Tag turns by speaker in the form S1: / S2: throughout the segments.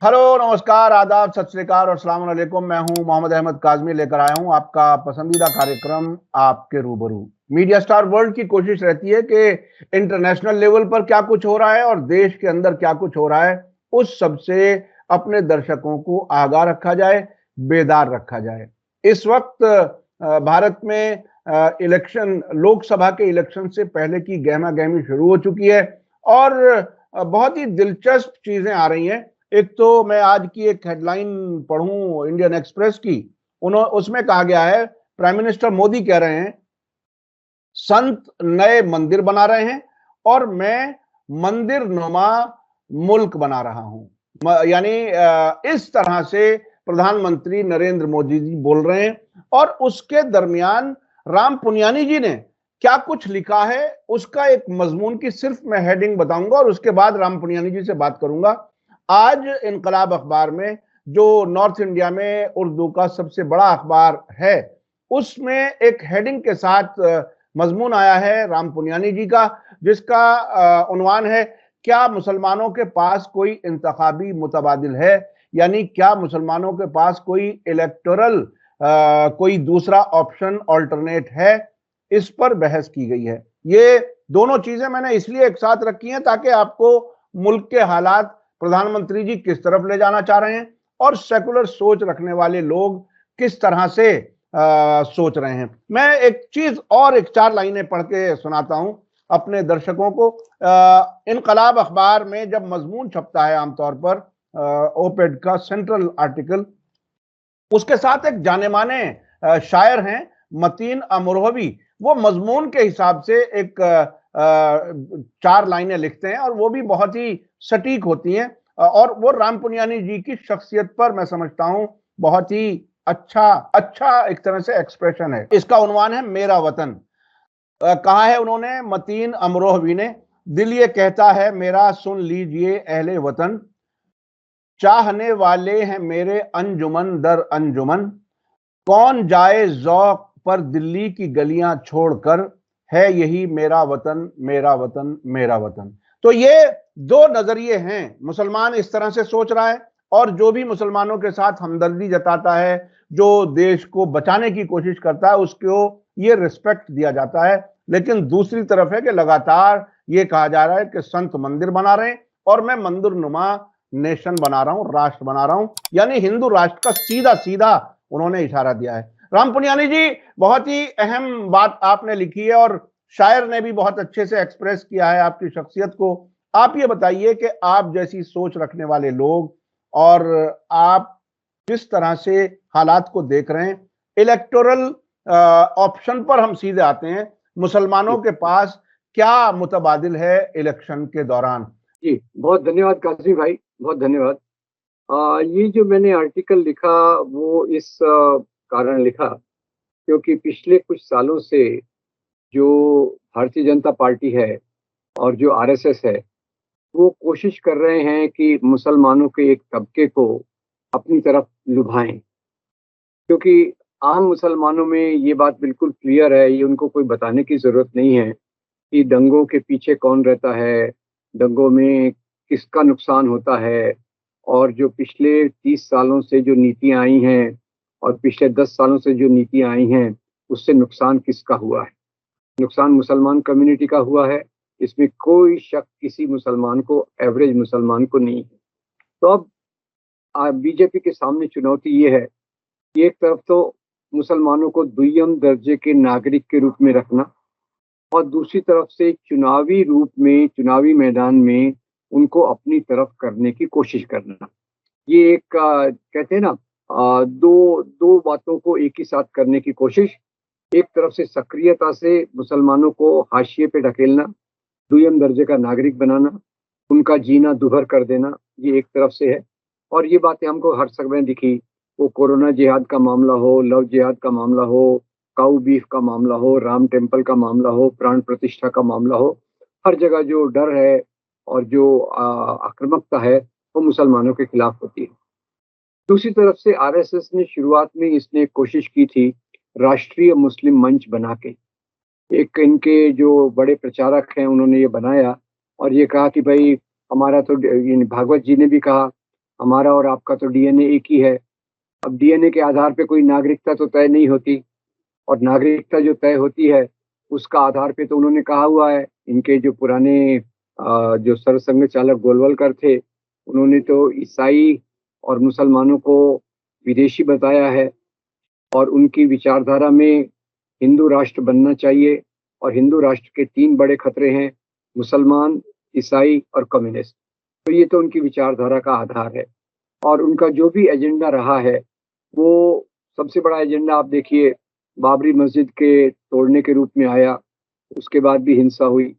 S1: Hello, नमस्कार, आदाब, सत श्री अकाल और अस्सलाम वालेकुम। मैं हूं मोहम्मद अहमद काज़मी, लेकर आया हूं आपका पसंदीदा कार्यक्रम आपके रूबरू। मीडिया स्टार वर्ल्ड की कोशिश रहती है कि इंटरनेशनल लेवल पर क्या कुछ हो रहा है और देश के अंदर क्या कुछ हो रहा है, उस सब से अपने दर्शकों को आगाह रखा जाए, बेदार रखा जाए। इस वक्त भारत में इलेक्शन, लोकसभा के इलेक्शन से पहले की गहमा गहमी शुरू हो चुकी है और बहुत ही दिलचस्प चीजें आ रही हैं। एक तो मैं आज की एक हेडलाइन पढ़ूं इंडियन एक्सप्रेस की, उसमें कहा गया है, प्राइम मिनिस्टर मोदी कह रहे हैं संत नए मंदिर बना रहे हैं और मैं मंदिर नुमा मुल्क बना रहा हूं। यानी इस तरह से प्रधानमंत्री नरेंद्र मोदी जी बोल रहे हैं और उसके दरमियान राम पुनियानी जी ने क्या कुछ लिखा है उसका एक मजमून की सिर्फ मैं हेडिंग बताऊंगा और उसके बाद राम पुनियानी जी से बात करूंगा। आज इनकलाब अखबार में, जो नॉर्थ इंडिया में उर्दू का सबसे बड़ा अखबार है, उसमें एक हेडिंग के साथ मजमून आया है राम पुनियानी जी का, जिसका उन्वान है, क्या मुसलमानों के पास कोई इंतखाबी मुतबादिल है, यानी क्या मुसलमानों के पास कोई इलेक्टोरल कोई दूसरा ऑप्शन ऑल्टरनेट है। इस पर बहस की गई है। ये दोनों चीजें मैंने इसलिए एक साथ रखी हैं ताकि आपको मुल्क के हालात, प्रधानमंत्री जी किस तरफ ले जाना चाह रहे हैं और सेकुलर सोच रखने वाले लोग किस तरह से सोच रहे हैं। मैं एक चीज और एक चार लाइनें पढ़ के सुनाता हूं अपने दर्शकों को। इनकलाब अखबार में जब मजमून छपता है आमतौर पर, ओपेड का सेंट्रल आर्टिकल, उसके साथ एक जाने माने शायर हैं मतीन अमरोहवी, वो मजमून के हिसाब से एक चार लाइनें लिखते हैं और वो भी बहुत ही सटीक होती हैं और वो राम पुनियानी जी की शख्सियत पर मैं समझता हूं बहुत ही अच्छा एक तरह से एक्सप्रेशन है। इसका उन्वान है मेरा वतन। कहा है उन्होंने, मतीन अमरोहवी ने, दिल ये कहता है मेरा सुन लीजिए अहले वतन, चाहने वाले हैं मेरे अंजुमन दर अंजुमन, कौन जाए ज़ौक़ पर दिल्ली की गलियां छोड़कर, है यही मेरा वतन मेरा वतन मेरा वतन। तो ये दो नजरिए हैं। मुसलमान इस तरह से सोच रहा है और जो भी मुसलमानों के साथ हमदर्दी जताता है, जो देश को बचाने की कोशिश करता है, उसको ये रिस्पेक्ट दिया जाता है। लेकिन दूसरी तरफ है कि लगातार ये कहा जा रहा है कि संत मंदिर बना रहे हैं और मैं मंदिर नुमा नेशन बना रहा हूं, राष्ट्र बना रहा हूं, यानी हिंदू राष्ट्र का सीधा सीधा उन्होंने इशारा दिया है। राम पुनियानी जी, बहुत ही अहम बात आपने लिखी है और शायर ने भी बहुत अच्छे से एक्सप्रेस किया है आपकी शख्सियत को। आप ये बताइए कि आप जैसी सोच रखने वाले लोग और आप किस तरह से हालात को देख रहे हैं। इलेक्टोरल ऑप्शन पर हम सीधे आते हैं, मुसलमानों के पास क्या मुतबादिल है इलेक्शन के दौरान।
S2: जी, बहुत धन्यवाद काजी भाई, बहुत धन्यवाद। ये जो मैंने आर्टिकल लिखा वो इस कारण लिखा क्योंकि पिछले कुछ सालों से जो भारतीय जनता पार्टी है और जो आरएसएस है, वो कोशिश कर रहे हैं कि मुसलमानों के एक तबके को अपनी तरफ लुभाएं। क्योंकि आम मुसलमानों में ये बात बिल्कुल क्लियर है, ये उनको कोई बताने की ज़रूरत नहीं है कि दंगों के पीछे कौन रहता है, दंगों में किसका नुकसान होता है और जो पिछले 30 सालों से जो नीतियाँ आई हैं और पिछले 10 सालों से जो नीतियाँ आई हैं, उससे नुकसान किसका हुआ है। नुकसान मुसलमान कम्युनिटी का हुआ है, इसमें कोई शक किसी मुसलमान को, एवरेज मुसलमान को नहीं है। तो अब बीजेपी के सामने चुनौती ये है कि एक तरफ तो मुसलमानों को दुय्यम दर्जे के नागरिक के रूप में रखना और दूसरी तरफ से चुनावी रूप में, चुनावी मैदान में उनको अपनी तरफ करने की कोशिश करना। ये एक कहते हैं ना, दो दो बातों को एक ही साथ करने की कोशिश। एक तरफ से सक्रियता से मुसलमानों को हाशिए पे ढकेलना, दुय्यम दर्जे का नागरिक बनाना, उनका जीना दुभर कर देना, ये एक तरफ से है। और ये बातें हमको हर समय दिखी, वो कोरोना जिहाद का मामला हो, लव जिहाद का मामला हो, काऊ बीफ का मामला हो, राम टेम्पल का मामला हो, प्राण प्रतिष्ठा का मामला हो, हर जगह जो डर है और जो आक्रामकता है वो मुसलमानों के खिलाफ होती है। दूसरी तरफ से आरएसएस ने शुरुआत में इसने कोशिश की थी राष्ट्रीय मुस्लिम मंच बना के, एक इनके जो बड़े प्रचारक हैं उन्होंने ये बनाया और ये कहा कि भाई हमारा तो, भागवत जी ने भी कहा, हमारा और आपका तो डीएनए एक ही है। अब डीएनए के आधार पे कोई नागरिकता तो तय नहीं होती, और नागरिकता जो तय होती है उसका आधार पे तो उन्होंने कहा हुआ है, इनके जो पुराने जो सरसंघ चालक गोलवलकर थे, उन्होंने तो ईसाई और मुसलमानों को विदेशी बताया है, और उनकी विचारधारा में हिंदू राष्ट्र बनना चाहिए, और हिंदू राष्ट्र के 3 बड़े खतरे हैं, मुसलमान, ईसाई और कम्युनिस्ट। तो ये तो उनकी विचारधारा का आधार है। और उनका जो भी एजेंडा रहा है, वो सबसे बड़ा एजेंडा आप देखिए, बाबरी मस्जिद के तोड़ने के रूप में आया, उसके बाद भी हिंसा हुई,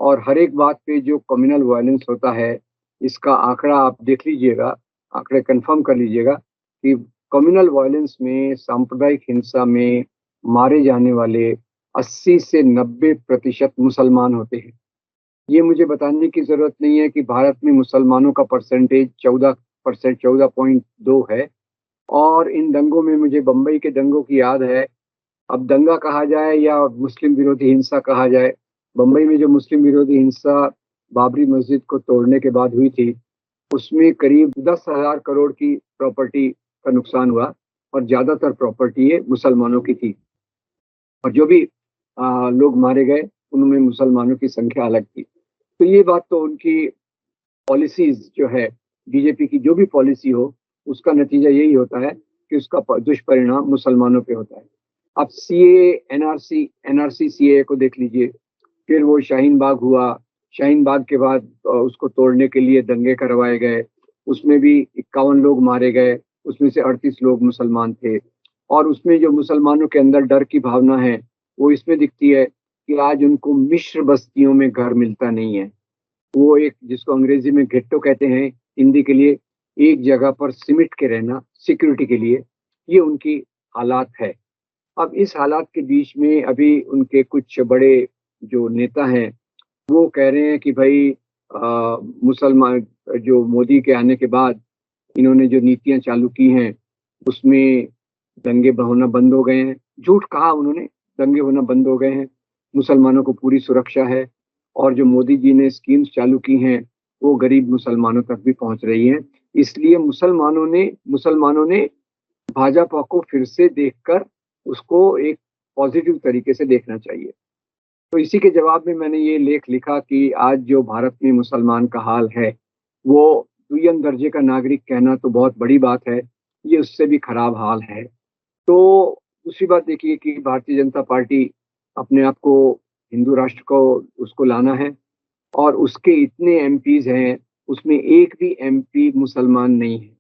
S2: और हर एक बात पे जो कम्युनल वायलेंस होता है, इसका आंकड़ा आप देख लीजिएगा, आंकड़े कंफर्म कर लीजिएगा कि कम्युनल वायलेंस में, सांप्रदायिक हिंसा में मारे जाने वाले 80 से 90% मुसलमान होते हैं। ये मुझे बताने की जरूरत नहीं है कि भारत में मुसलमानों का परसेंटेज 14%, 14.2 है। और इन दंगों में मुझे बम्बई के दंगों की याद है। अब दंगा कहा जाए या मुस्लिम विरोधी हिंसा कहा जाए, बम्बई में जो मुस्लिम विरोधी हिंसा बाबरी मस्जिद को तोड़ने के बाद हुई थी, उसमें करीब 10,000 करोड़ की प्रॉपर्टी का नुकसान हुआ, और ज्यादातर प्रॉपर्टी ये मुसलमानों की थी, और जो भी लोग मारे गए उनमें मुसलमानों की संख्या अलग थी। तो ये बात तो उनकी पॉलिसीज जो है, बीजेपी की जो भी पॉलिसी हो, उसका नतीजा यही होता है कि उसका दुष्परिणाम मुसलमानों पे होता है। अब सीए, एनआरसी, एनआरसी सीए को देख लीजिए, फिर वो शाहीन बाग हुआ, शाहीन बाग के बाद उसको तोड़ने के लिए दंगे करवाए गए, उसमें भी 51 लोग मारे गए, उसमें से 38 लोग मुसलमान थे। और उसमें जो मुसलमानों के अंदर डर की भावना है, वो इसमें दिखती है कि आज उनको मिश्र बस्तियों में घर मिलता नहीं है। वो एक, जिसको अंग्रेजी में घेट्टो कहते हैं, हिंदी के लिए एक जगह पर सिमट के रहना सिक्योरिटी के लिए, ये उनकी हालात है। अब इस हालात के बीच में अभी उनके कुछ बड़े जो नेता हैं, वो कह रहे हैं कि भाई मुसलमान, जो मोदी के आने के बाद इन्होंने जो नीतियां चालू की हैं, उसमें दंगे होना बंद हो गए हैं। झूठ कहा उन्होंने, दंगे होना बंद हो गए हैं, मुसलमानों को पूरी सुरक्षा है, और जो मोदी जी ने स्कीम्स चालू की हैं, वो गरीब मुसलमानों तक भी पहुंच रही हैं। इसलिए मुसलमानों ने भाजपा को फिर से देखकर उसको एक पॉजिटिव तरीके से देखना चाहिए। तो इसी के जवाब में मैंने ये लेख लिखा कि आज जो भारत में मुसलमान का हाल है, वो दुय्यम दर्जे का नागरिक कहना तो बहुत बड़ी बात है, ये उससे भी खराब हाल है। तो दूसरी बात देखिए कि भारतीय जनता पार्टी अपने आप को हिंदू राष्ट्र को उसको लाना है, और उसके इतने एमपीज हैं, उसमें एक भी एमपी मुसलमान नहीं है।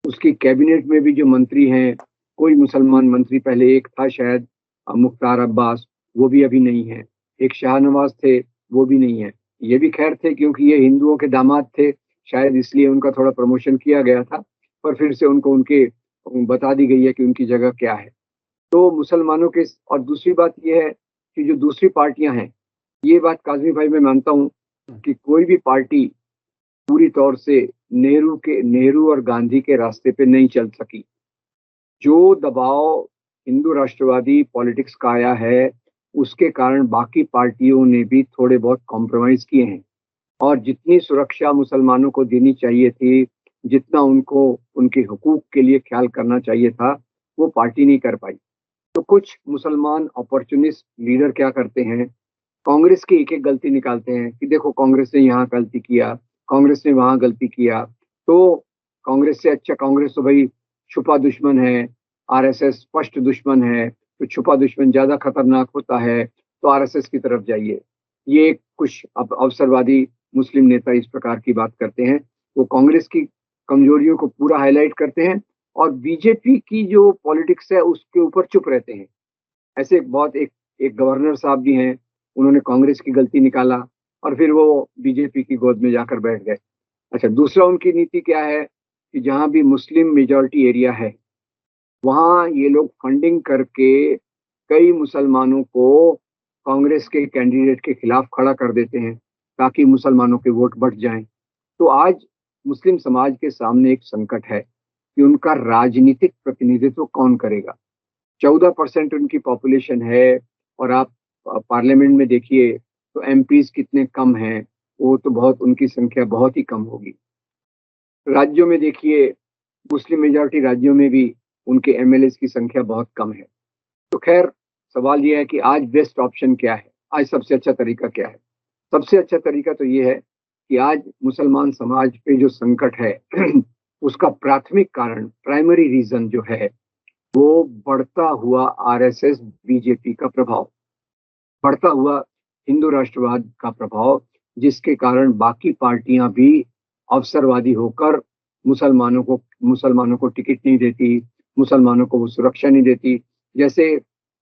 S2: उसकी कैबिनेट में भी जो मंत्री हैं, कोई मुसलमान मंत्री, पहले एक था शायद, मुख्तार अब्बास, वो भी अभी नहीं है। एक शाहनवाज थे, वो भी नहीं है। ये भी खैर थे क्योंकि ये हिंदुओं के दामाद थे, शायद इसलिए उनका थोड़ा प्रमोशन किया गया था, पर फिर से उनको उनके बता दी गई है कि उनकी जगह क्या है। तो मुसलमानों के, और दूसरी बात यह है कि जो दूसरी पार्टियां हैं, ये बात काजमी भाई मैं मानता हूँ कि कोई भी पार्टी पूरी तौर से नेहरू और गांधी के रास्ते पे नहीं चल सकी। जो दबाव हिंदू राष्ट्रवादी पॉलिटिक्स का आया है, उसके कारण बाकी पार्टियों ने भी थोड़े बहुत कॉम्प्रोमाइज किए हैं, और जितनी सुरक्षा मुसलमानों को देनी चाहिए थी, जितना उनको उनके हुकूक के लिए ख्याल करना चाहिए था, वो पार्टी नहीं कर पाई। तो कुछ मुसलमान अपॉर्चुनिस्ट लीडर क्या करते हैं, कांग्रेस की एक एक गलती निकालते हैं कि देखो कांग्रेस ने यहाँ गलती किया, कांग्रेस ने वहां गलती किया। तो कांग्रेस से अच्छा, कांग्रेस तो भाई छुपा दुश्मन है, आरएसएस स्पष्ट दुश्मन है, तो छुपा दुश्मन ज्यादा खतरनाक होता है, तो आरएसएस की तरफ जाइए। ये कुछ अवसरवादी मुस्लिम नेता इस प्रकार की बात करते हैं, वो कांग्रेस की कमजोरियों को पूरा हाईलाइट करते हैं, और बीजेपी की जो पॉलिटिक्स है उसके ऊपर चुप रहते हैं। ऐसे एक गवर्नर साहब भी हैं, उन्होंने कांग्रेस की गलती निकाला, और फिर वो बीजेपी की गोद में जाकर बैठ गए। अच्छा, दूसरा उनकी नीति क्या है कि जहां भी मुस्लिम मेजॉरिटी एरिया है, वहां ये लोग फंडिंग करके कई मुसलमानों को कांग्रेस के कैंडिडेट के खिलाफ खड़ा कर देते हैं, ताकि मुसलमानों के वोट बढ़ जाएं। तो आज मुस्लिम समाज के सामने एक संकट है कि उनका राजनीतिक प्रतिनिधित्व कौन करेगा। 14% उनकी पॉपुलेशन है, और आप पार्लियामेंट में देखिए तो एमपीज कितने कम हैं, वो तो बहुत, उनकी संख्या बहुत ही कम होगी। राज्यों में देखिए, मुस्लिम मेजॉरिटी राज्यों में भी उनके एमएलए की संख्या बहुत कम है। तो खैर, सवाल ये है कि आज बेस्ट ऑप्शन क्या है, आज सबसे अच्छा तरीका क्या है। सबसे अच्छा तरीका तो ये है कि आज मुसलमान समाज पे जो संकट है उसका प्राथमिक कारण, प्राइमरी रीजन जो है, वो बढ़ता हुआ आरएसएस बीजेपी का प्रभाव, बढ़ता हुआ हिंदू राष्ट्रवाद का प्रभाव, जिसके कारण बाकी पार्टियां भी अवसरवादी होकर मुसलमानों को टिकट नहीं देती, मुसलमानों को वो सुरक्षा नहीं देती। जैसे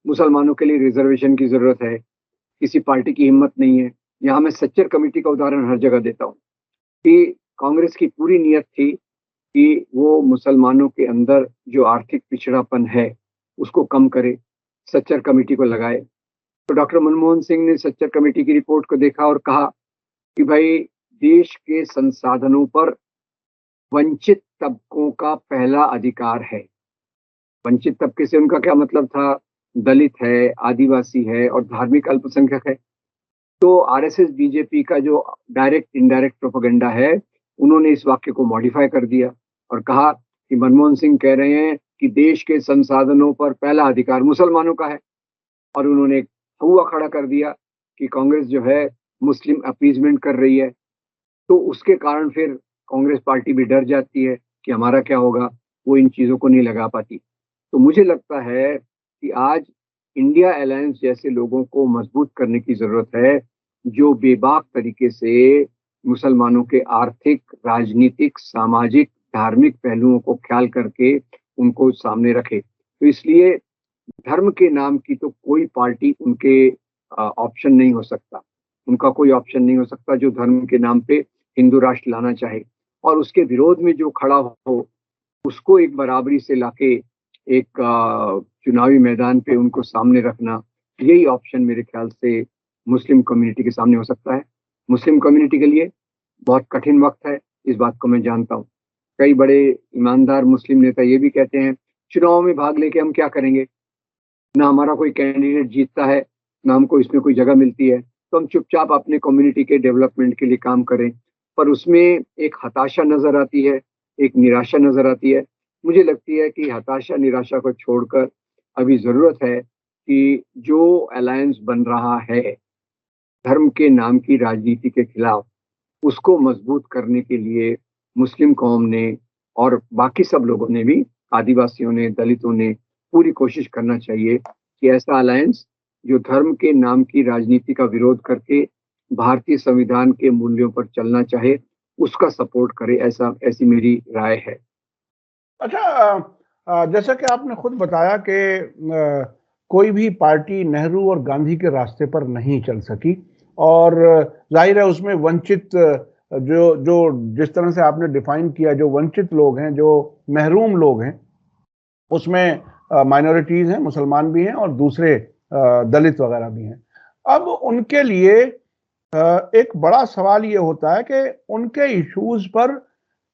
S2: मुसलमानों के लिए रिजर्वेशन की जरूरत है, किसी पार्टी की हिम्मत नहीं है। यहाँ मैं सच्चर कमेटी का उदाहरण हर जगह देता हूँ कि कांग्रेस की पूरी नियत थी कि वो मुसलमानों के अंदर जो आर्थिक पिछड़ापन है उसको कम करे, सच्चर कमेटी को लगाए। तो डॉक्टर मनमोहन सिंह ने सच्चर कमेटी की रिपोर्ट को देखा और कहा कि भाई, देश के संसाधनों पर वंचित तबकों का पहला अधिकार है। वंचित तबके से उनका क्या मतलब था? दलित है, आदिवासी है और धार्मिक अल्पसंख्यक है। तो आरएसएस बीजेपी का जो डायरेक्ट इनडायरेक्ट प्रोपेगेंडा है, उन्होंने इस वाक्य को मॉडिफाई कर दिया और कहा कि मनमोहन सिंह कह रहे हैं कि देश के संसाधनों पर पहला अधिकार मुसलमानों का है। और उन्होंने हुआ खड़ा कर दिया कि कांग्रेस जो है मुस्लिम अपीजमेंट कर रही है। तो उसके कारण फिर कांग्रेस पार्टी भी डर जाती है कि हमारा क्या होगा, वो इन चीजों को नहीं लगा पाती। तो मुझे लगता है कि आज इंडिया अलायंस जैसे लोगों को मजबूत करने की जरूरत है, जो बेबाक तरीके से मुसलमानों के आर्थिक, राजनीतिक, सामाजिक, धार्मिक पहलुओं को ख्याल करके उनको सामने रखे। तो इसलिए धर्म के नाम की तो कोई पार्टी उनके ऑप्शन नहीं हो सकता, उनका कोई ऑप्शन नहीं हो सकता जो धर्म के नाम पे हिंदू राष्ट्र लाना चाहे। और उसके विरोध में जो खड़ा हो, उसको एक बराबरी से लाके एक चुनावी मैदान पे उनको सामने रखना, यही ऑप्शन मेरे ख्याल से मुस्लिम कम्युनिटी के सामने हो सकता है। मुस्लिम कम्युनिटी के लिए बहुत कठिन वक्त है, इस बात को मैं जानता हूँ। कई बड़े ईमानदार मुस्लिम नेता ये भी कहते हैं, चुनाव में भाग लेके हम क्या करेंगे, ना हमारा कोई कैंडिडेट जीतता है, ना हमको इसमें कोई जगह मिलती है, तो हम चुपचाप अपने कम्युनिटी के डेवलपमेंट के लिए काम करें। पर उसमें एक हताशा नजर आती है, एक निराशा नजर आती है। मुझे लगती है कि हताशा निराशा को छोड़कर अभी जरूरत है कि जो अलायंस बन रहा है धर्म के नाम की राजनीति के खिलाफ, उसको मजबूत करने के लिए मुस्लिम कौम ने और बाकी सब लोगों ने भी, आदिवासियों ने, दलितों ने, पूरी कोशिश करना चाहिए कि ऐसा अलायंस जो धर्म के नाम की राजनीति का विरोध करके भारतीय संविधान के मूल्यों पर चलना चाहे, उसका सपोर्ट करे। ऐसी मेरी राय है।
S1: अच्छा, जैसा कि आपने खुद बताया कि कोई भी पार्टी नेहरू और गांधी के रास्ते पर नहीं चल सकी, और जाहिर है उसमें वंचित, जो जो जिस तरह से आपने डिफाइन किया, जो वंचित लोग हैं, जो महरूम लोग हैं, उसमें माइनॉरिटीज हैं, मुसलमान भी हैं और दूसरे दलित वगैरह भी हैं। अब उनके लिए एक बड़ा सवाल ये होता है कि उनके इश्यूज पर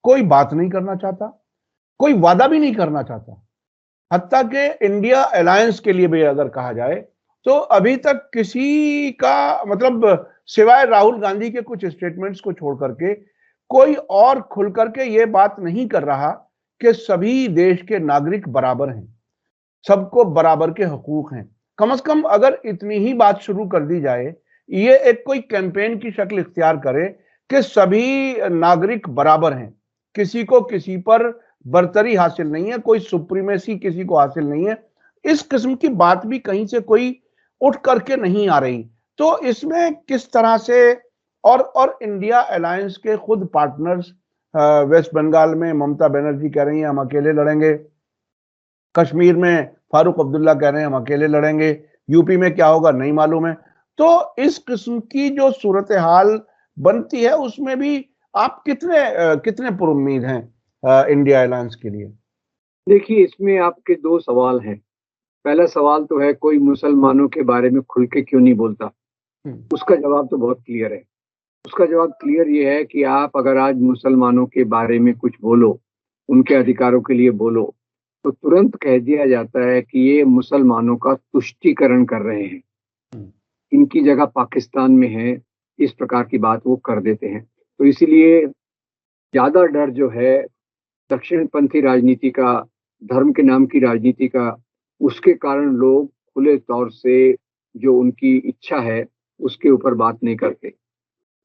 S1: कोई बात नहीं करना चाहता, कोई वादा भी नहीं करना चाहता। हत्ता कि इंडिया अलायंस के लिए भी अगर कहा जाए तो अभी तक किसी का, मतलब सिवाय राहुल गांधी के कुछ स्टेटमेंट्स को छोड़ करके, कोई और खुल करके ये बात नहीं कर रहा कि सभी देश के नागरिक बराबर हैं, सबको बराबर के हकूक हैं। कम से कम अगर इतनी ही बात शुरू कर दी जाए, ये एक कोई कैंपेन की शक्ल इख्तियार करे कि सभी नागरिक बराबर हैं, किसी को किसी पर बर्तरी हासिल नहीं है, कोई सुप्रीमेसी किसी को हासिल नहीं है, इस किस्म की बात भी कहीं से कोई उठ करके नहीं आ रही। तो इसमें किस तरह से, और इंडिया अलायंस के खुद पार्टनर्स, वेस्ट बंगाल में ममता बनर्जी कह रही हैं हम अकेले लड़ेंगे, कश्मीर में फारूक अब्दुल्ला कह रहे हैं हम अकेले लड़ेंगे, यूपी में क्या होगा नहीं मालूम है। तो इस किस्म की जो सूरत हाल बनती है, उसमें भी आप कितने पुरुम्मीद हैं इंडिया अलायंस के लिए?
S2: देखिए, इसमें आपके दो सवाल हैं। पहला सवाल तो है, कोई मुसलमानों के बारे में खुल के क्यों नहीं बोलता? उसका जवाब तो बहुत क्लियर है। उसका जवाब क्लियर ये है कि आप अगर आज मुसलमानों के बारे में कुछ बोलो, उनके अधिकारों के लिए बोलो, तो तुरंत कह दिया जाता है कि ये मुसलमानों का तुष्टीकरण कर रहे हैं, इनकी जगह पाकिस्तान में है, इस प्रकार की बात वो कर देते हैं। तो इसीलिए ज्यादा डर जो है दक्षिणपंथी राजनीति का, धर्म के नाम की राजनीति का, उसके कारण लोग खुले तौर से जो उनकी इच्छा है उसके ऊपर बात नहीं करते।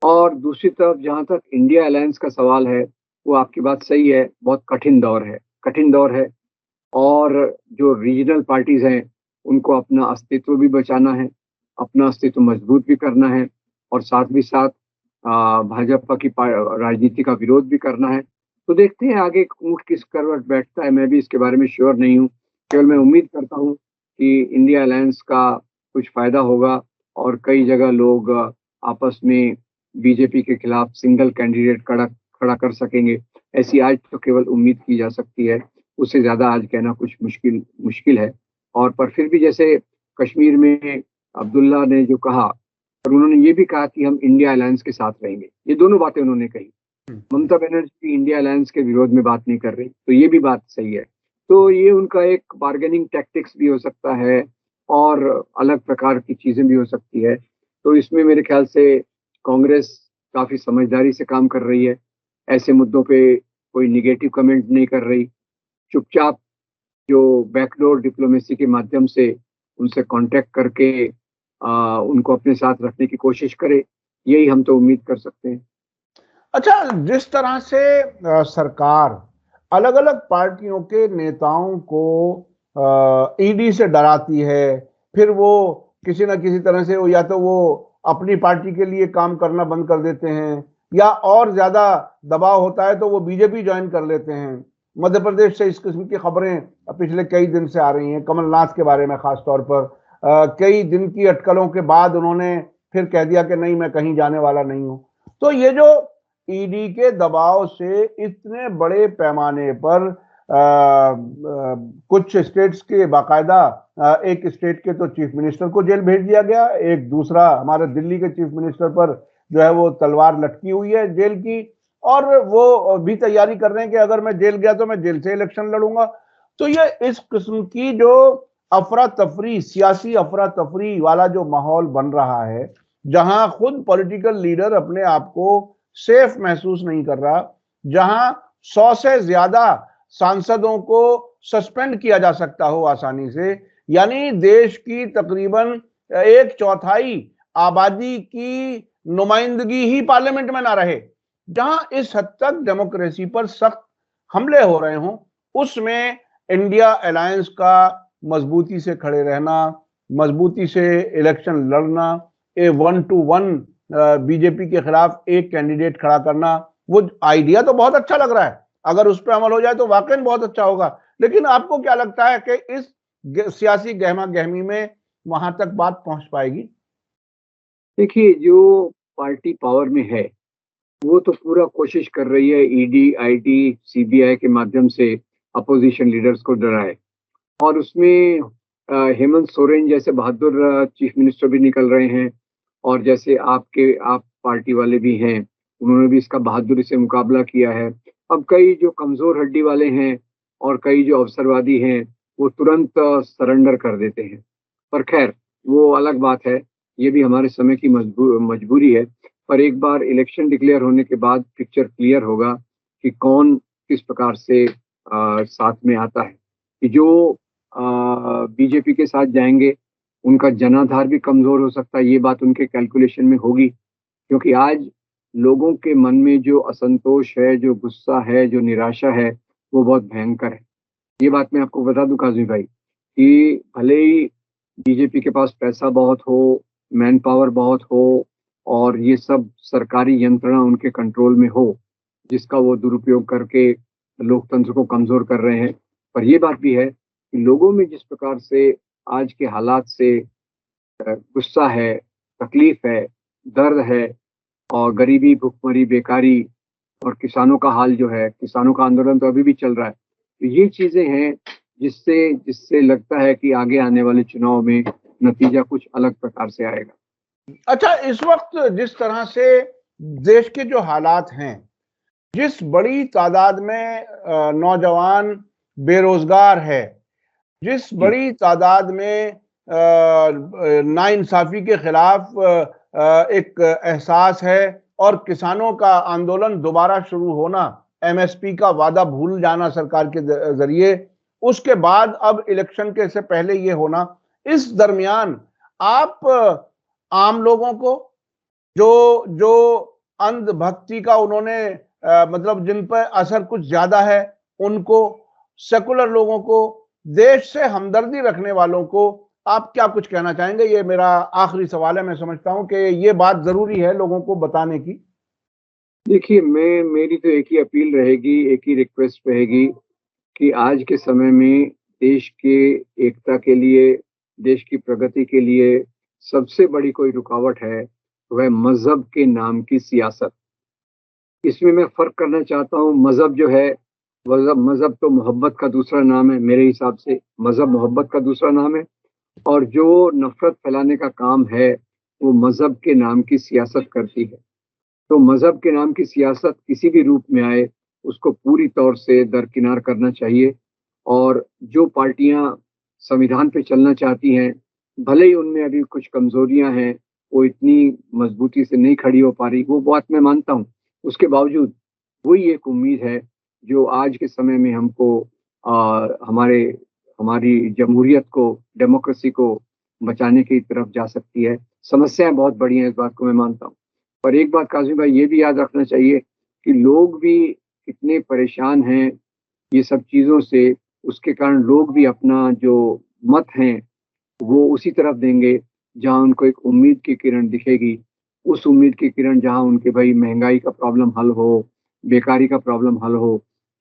S2: और दूसरी तरफ जहां तक इंडिया अलायंस का सवाल है, वो आपकी बात सही है, बहुत कठिन दौर है, कठिन दौर है। और जो रीजनल पार्टीज हैं उनको अपना अस्तित्व भी बचाना है, अपना अस्तित्व मजबूत भी करना है, और साथ भी साथ भाजपा की राजनीति का विरोध भी करना है। तो देखते हैं आगे ऊँट किस करवट बैठता है, मैं भी इसके बारे में श्योर नहीं हूँ। केवल मैं उम्मीद करता हूँ कि इंडिया अलायंस का कुछ फायदा होगा और कई जगह लोग आपस में बीजेपी के खिलाफ सिंगल कैंडिडेट खड़ा कर सकेंगे। ऐसी आज तो केवल उम्मीद की जा सकती है, उससे ज्यादा आज कहना कुछ मुश्किल मुश्किल है। और पर फिर भी जैसे कश्मीर में अब्दुल्ला ने जो कहा, और उन्होंने ये भी कहा कि हम इंडिया अलायंस के साथ रहेंगे, ये दोनों बातें उन्होंने कही। ममता बनर्जी इंडिया अलायंस के विरोध में बात नहीं कर रही, तो ये भी बात सही है। तो ये उनका एक बार्गेनिंग टैक्टिक्स भी हो सकता है और अलग प्रकार की चीजें भी हो सकती है। तो इसमें मेरे ख्याल से कांग्रेस काफी समझदारी से काम कर रही है, ऐसे मुद्दों पे कोई निगेटिव कमेंट नहीं कर रही, चुपचाप जो बैकडोर डिप्लोमेसी के माध्यम से उनसे कांटेक्ट करके उनको अपने साथ रखने की कोशिश करे, यही हम तो उम्मीद कर सकते हैं।
S1: अच्छा, जिस तरह से सरकार अलग अलग पार्टियों के नेताओं को ईडी से डराती है, फिर वो किसी न किसी तरह से या तो वो अपनी पार्टी के लिए काम करना बंद कर देते हैं, या और ज्यादा दबाव होता है तो वो बीजेपी ज्वाइन कर लेते हैं। मध्य प्रदेश से इस किस्म की खबरें पिछले कई दिन से आ रही हैं, कमलनाथ के बारे में खास तौर पर। कई दिन की अटकलों के बाद उन्होंने फिर कह दिया कि नहीं, मैं कहीं जाने वाला नहीं हूं। तो ये जो ईडी के दबाव से इतने बड़े पैमाने पर कुछ स्टेट्स के बाकायदा एक स्टेट के तो चीफ मिनिस्टर को जेल भेज दिया गया, एक दूसरा हमारे दिल्ली के चीफ मिनिस्टर पर जो है वो तलवार लटकी हुई है जेल की, और वो भी तैयारी कर रहे हैं कि अगर मैं जेल गया तो मैं जेल से इलेक्शन लड़ूंगा। तो ये इस किस्म की जो अफरा तफरी, सियासी अफरा तफरी वाला जो माहौल बन रहा है, जहां खुद पॉलिटिकल लीडर अपने आप को सेफ महसूस नहीं कर रहा, जहां 100 से ज्यादा सांसदों को सस्पेंड किया जा सकता हो आसानी से, यानी देश की तकरीबन 1/4 आबादी की नुमाइंदगी ही पार्लियामेंट में ना रहे, जहां इस हद तक डेमोक्रेसी पर सख्त हमले हो रहे हों, उसमें इंडिया अलायंस का मजबूती से खड़े रहना, मजबूती से इलेक्शन लड़ना, ए 1-to-1 बीजेपी के खिलाफ एक कैंडिडेट खड़ा करना, वो आइडिया तो बहुत अच्छा लग रहा है, अगर उस पर अमल हो जाए तो वाकई बहुत अच्छा होगा। लेकिन आपको क्या लगता है कि इस सियासी गहमा गहमी में वहां तक बात पहुंच पाएगी?
S2: देखिए, जो पार्टी पावर में है वो तो पूरा कोशिश कर रही है ईडी, आईटी, सीबीआई के माध्यम से अपोजिशन लीडर्स को डराए। और उसमें हेमंत सोरेन जैसे बहादुर चीफ मिनिस्टर भी निकल रहे हैं, और जैसे आप पार्टी वाले भी हैं, उन्होंने भी इसका बहादुरी से मुकाबला किया है। अब कई जो कमजोर हड्डी वाले हैं और कई जो अवसरवादी हैं, वो तुरंत सरेंडर कर देते हैं। पर खैर, वो अलग बात है, ये भी हमारे समय की मजबूरी है। पर एक बार इलेक्शन डिक्लेयर होने के बाद पिक्चर क्लियर होगा कि कौन किस प्रकार से साथ में आता है। कि जो बीजेपी के साथ जाएंगे उनका जनाधार भी कमजोर हो सकता है, ये बात उनके कैलकुलेशन में होगी। क्योंकि आज लोगों के मन में जो असंतोष है, जो गुस्सा है, जो निराशा है, वो बहुत भयंकर है। ये बात मैं आपको बता दूं काजी भाई, कि भले ही बीजेपी के पास पैसा बहुत हो, मैन पावर बहुत हो, और ये सब सरकारी यंत्रणा उनके कंट्रोल में हो, जिसका वो दुरुपयोग करके लोकतंत्र को कमजोर कर रहे हैं। पर ये बात भी है कि लोगों में जिस प्रकार से आज के हालात से गुस्सा है, तकलीफ है, दर्द है, और गरीबी, भुखमरी, बेकारी, और किसानों का हाल जो है, किसानों का आंदोलन तो अभी भी चल रहा है। तो ये चीजें हैं जिससे जिससे लगता है कि आगे आने वाले चुनाव में नतीजा कुछ अलग प्रकार से आएगा।
S1: अच्छा, इस वक्त जिस तरह से देश के जो हालात हैं, जिस बड़ी तादाद में नौजवान बेरोजगार है, जिस बड़ी तादाद में नाइंसाफी के खिलाफ एक एहसास है, और किसानों का आंदोलन दोबारा शुरू होना एमएसपी का वादा भूल जाना सरकार के जरिए, उसके बाद अब इलेक्शन के से पहले ये होना, इस दरमियान आप आम लोगों को जो जो अंधभक्ति का उन्होंने मतलब जिन पर असर कुछ ज्यादा है उनको, सेकुलर लोगों को, देश से हमदर्दी रखने वालों को आप क्या कुछ कहना चाहेंगे? ये मेरा आखिरी सवाल है। मैं समझता हूं कि ये बात जरूरी है लोगों को बताने की।
S2: देखिए, मेरी तो एक ही अपील रहेगी, एक ही रिक्वेस्ट रहेगी कि आज के समय में देश के एकता के लिए, देश की प्रगति के लिए सबसे बड़ी कोई रुकावट है, वह मजहब के नाम की सियासत। इसमें मैं फर्क करना चाहता हूँ। मजहब जो है, मजहब तो मोहब्बत का दूसरा नाम है। मेरे हिसाब से मजहब मोहब्बत का दूसरा नाम है, और जो नफरत फैलाने का काम है वो मजहब के नाम की सियासत करती है। तो मजहब के नाम की सियासत किसी भी रूप में आए, उसको पूरी तौर से दरकिनार करना चाहिए। और जो पार्टियां संविधान पे चलना चाहती हैं, भले ही उनमें अभी कुछ कमजोरियां हैं, वो इतनी मजबूती से नहीं खड़ी हो पा रही, वो बात मैं मानता हूँ। उसके बावजूद वही एक उम्मीद है जो आज के समय में हमको हमारी जमहूरियत को, डेमोक्रेसी को बचाने की तरफ जा सकती है। समस्याएं बहुत बड़ी हैं, इस बात को मैं मानता हूँ। पर एक बात काज़ी भाई ये भी याद रखना चाहिए कि लोग भी इतने परेशान हैं ये सब चीज़ों से, उसके कारण लोग भी अपना जो मत हैं वो उसी तरफ देंगे जहाँ उनको एक उम्मीद की किरण दिखेगी। उस उम्मीद की किरण जहाँ उनके भाई महंगाई का प्रॉब्लम हल हो, बेकारी का प्रॉब्लम हल हो।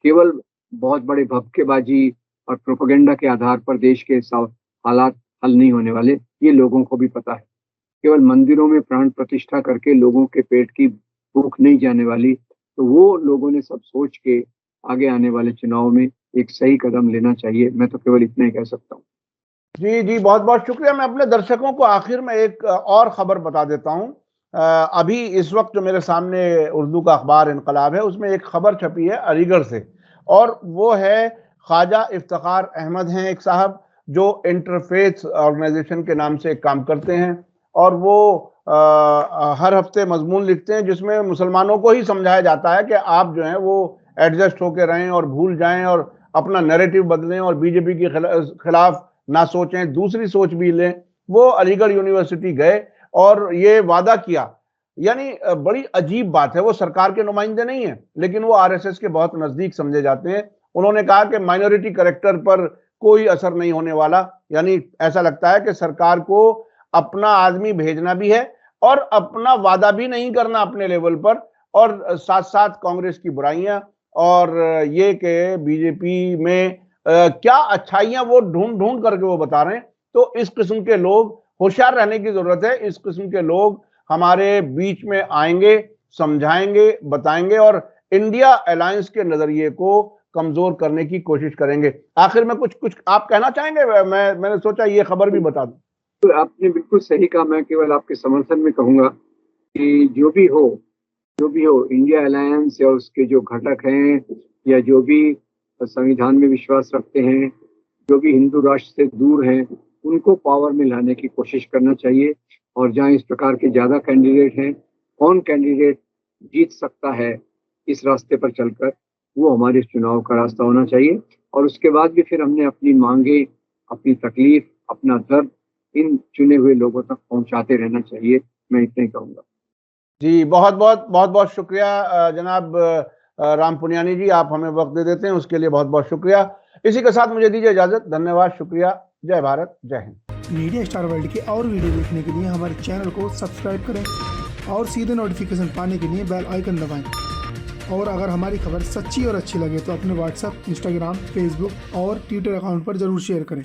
S2: केवल बहुत बड़े भपकेबाजी और प्रोपेगेंडा के आधार पर देश के हालात हल नहीं होने वाले, ये लोगों को भी पता है। केवल मंदिरों में प्राण प्रतिष्ठा करके लोगों के पेट की भूख नहीं जाने वाली। तो वो लोगों ने सब सोच के आगे आने वाले चुनाव में एक सही कदम लेना चाहिए। मैं तो केवल इतना ही कह सकता हूँ।
S1: जी जी, बहुत बहुत शुक्रिया। मैं अपने दर्शकों को आखिर में एक और खबर बता देता हूं। अभी इस वक्त जो मेरे सामने उर्दू का अखबार इनकलाब है, उसमें एक खबर छपी है अलीगढ़ से, और वो है ख्वाजा इफ्तिखार अहमद हैं एक साहब, जो इंटरफेथ ऑर्गेनाइजेशन के नाम से एक काम करते हैं, और वो हर हफ्ते मजमून लिखते हैं जिसमें मुसलमानों को ही समझाया जाता है कि आप जो हैं वो एडजस्ट होकर रहें और भूल जाएं और अपना नैरेटिव बदलें और बीजेपी के खिलाफ ना सोचें, दूसरी सोच भी लें। वो अलीगढ़ यूनिवर्सिटी गए और ये वादा किया। यानी बड़ी अजीब बात है, वो सरकार के नुमाइंदे नहीं है लेकिन वो आरएसएस के बहुत नजदीक समझे जाते हैं। उन्होंने कहा कि माइनॉरिटी कैरेक्टर पर कोई असर नहीं होने वाला। यानी ऐसा लगता है कि सरकार को अपना आदमी भेजना भी है और अपना वादा भी नहीं करना अपने लेवल पर, और साथ साथ कांग्रेस की बुराइयां और ये कि बीजेपी में क्या अच्छाइयां वो ढूंढ ढूंढ करके वो बता रहे हैं। तो इस किस्म के लोग, होशियार रहने की जरूरत है। इस किस्म के लोग हमारे बीच में आएंगे, समझाएंगे, बताएंगे और इंडिया अलायंस के नजरिए को कमजोर करने की कोशिश करेंगे। आखिर में कुछ कुछ आप कहना चाहेंगे? मैंने सोचा ये खबर भी बता दूं।
S2: तो आपने बिल्कुल सही कहा। मैं केवल आपके समर्थन में कहूंगा कि जो भी हो, इंडिया अलायंस या उसके जो घटक हैं या जो भी संविधान में विश्वास रखते हैं, जो भी हिंदू राष्ट्र से दूर हैं, उनको पावर में लाने की कोशिश करना चाहिए। और जहाँ इस प्रकार के ज्यादा कैंडिडेट हैं, कौन कैंडिडेट जीत सकता है इस रास्ते पर चलकर, वो हमारे चुनाव का रास्ता होना चाहिए। और उसके बाद भी फिर हमने अपनी मांगे, अपनी तकलीफ, अपना दर्द इन चुने हुए लोगों तक पहुंचाते रहना चाहिए। मैं इतना ही कहूंगा।
S1: जी, बहुत बहुत शुक्रिया जनाब राम पुनियानी जी, आप हमें वक्त दे देते हैं उसके लिए बहुत बहुत शुक्रिया। इसी के साथ मुझे दीजिए इजाजत। धन्यवाद, शुक्रिया। जय भारत, जय हिंद।
S3: मीडिया स्टार वर्ल्ड के और वीडियो देखने के लिए हमारे चैनल को सब्सक्राइब करें और सीधे नोटिफिकेशन पाने के लिए बेल आइकन दबाएं। और अगर हमारी खबर सच्ची और अच्छी लगे तो अपने व्हाट्सएप, इंस्टाग्राम, फेसबुक और ट्विटर अकाउंट पर जरूर शेयर करें।